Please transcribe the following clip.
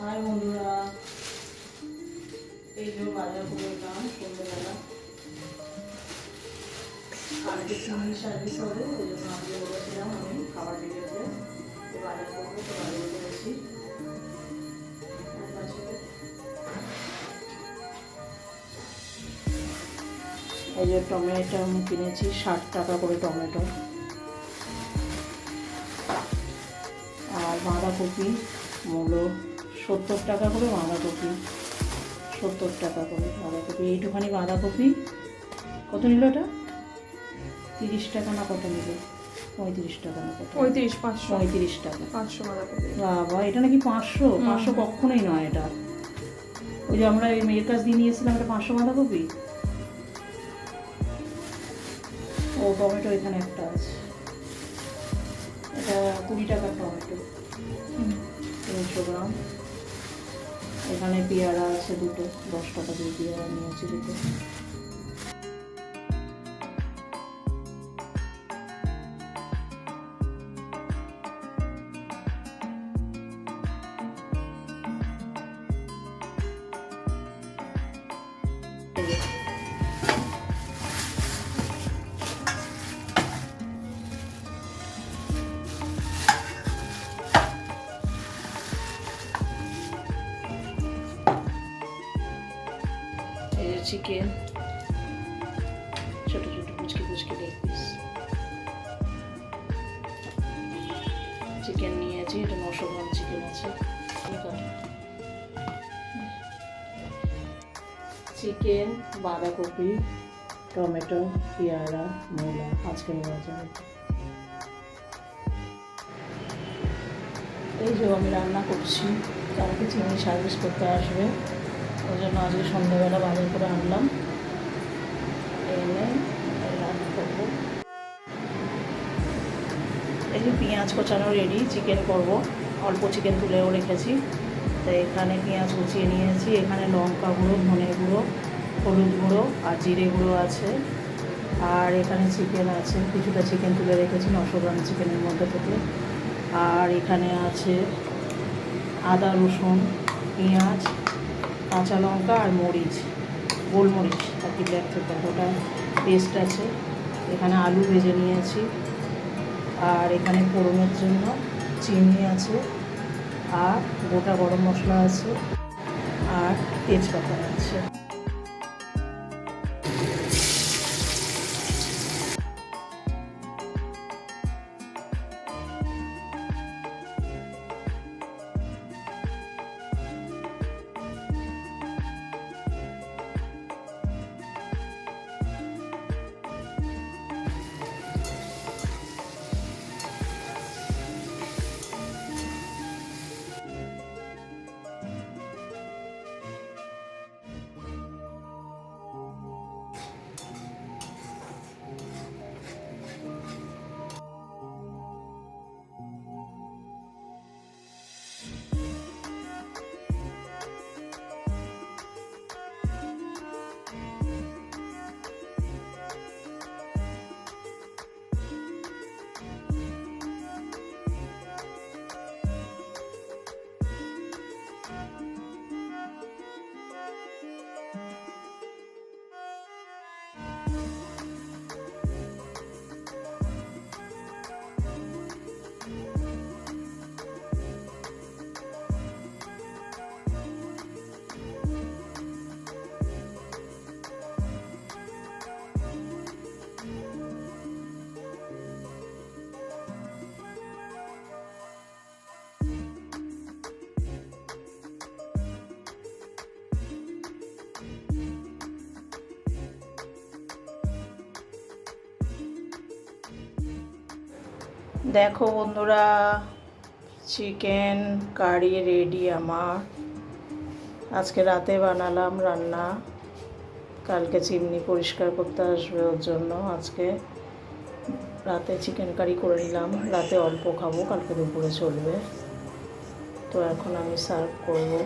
High বন্ধুরা, এই যে বাজার করে এলাম সন্ধ্যেবেলা। কালকে চিংড়ি সার্ভিস হবে, ওই জন্য আজকে বলেছিলাম আমি খাবার রেখেছে বাজার করবো, তো বাজার করেছি। এই যে টমেটো কিনেছি 60 টাকা করে টমেটো, আর বাঁধাকপি মূলো 70 টাকা করে বাঁধাকপি, 70 টাকা করে বাঁধাকপি। এইটুখানি বাঁধাকপি কত নিল ওটা? 30 টাকা না কত নিল? 35 টাকা না কত? 35 টাকা 500 বাঁধাকপি। বাবা, এটা নাকি 500 কখনোই নয় এটা। ওই যে আমরা এই মেয়ের কাছ দিয়ে নিয়েছিলাম এটা 500 বাঁধাকপি। ও টমেটো এখানে একটা আছে, এটা 20 টাকার টমেটো, 300 গ্রাম। এখানে পেয়ারা আছে দুটো, 10 টাকা দিয়ে পেয়ারা নিয়েছি দুটো। চিকেন ছোট ছোট কুচকি কুচকি লেগ পিস চিকেন নিয়েছি, এটা 900 গ্রাম চিকেন আছে। চিকেন, বাঁধাকপি, টমেটো, পেয়ারা, মূলা আজকে বাজার। এই যে আমি রান্না করছি, কালকে চিংড়ি সার্ভিস করতে আসবে, ওই জন্য আজকে সন্ধ্যাবেলা বাজার করে আনলাম, এনে রান্না করবো। এই যে পেঁয়াজ কোচানো রেডি, চিকেন করব। অল্প চিকেন তুলেও রেখেছি, তাই এখানে পেঁয়াজ কুচিয়ে নিয়েছি। এখানে লঙ্কা গুঁড়ো, ধনে গুঁড়ো, হলুদ গুঁড়ো আর জিরে গুঁড়ো আছে। আর এখানে চিকেন আছে, কিছুটা চিকেন তুলে রেখেছি 900 গ্রাম চিকেনের মধ্যে থেকে। আর এখানে আছে আদা, রসুন, পেঁয়াজ, কাঁচা লঙ্কা আর মরিচ, গোলমরিচ আর কি ব্ল্যাক পেপার, ওটা পেস্ট আছে। এখানে আলু ভেজে নিয়েছি। আর এখানে ফোড়নের জন্য চিনি আছে, আর গোটা গরম মশলা আছে, আর তেজপাতা আছে। দেখো বন্ধুরা, চিকেন কারি রেডি আমার। আজকে রাতে বানালাম রান্না, কালকে চিমনি পরিষ্কার করতে আসবে, ওর জন্য আজকে রাতে চিকেন কারি করে নিলাম। রাতে অল্প খাবো, কালকে দুপুরে চলবে। তো এখন আমি সার্ভ করবো।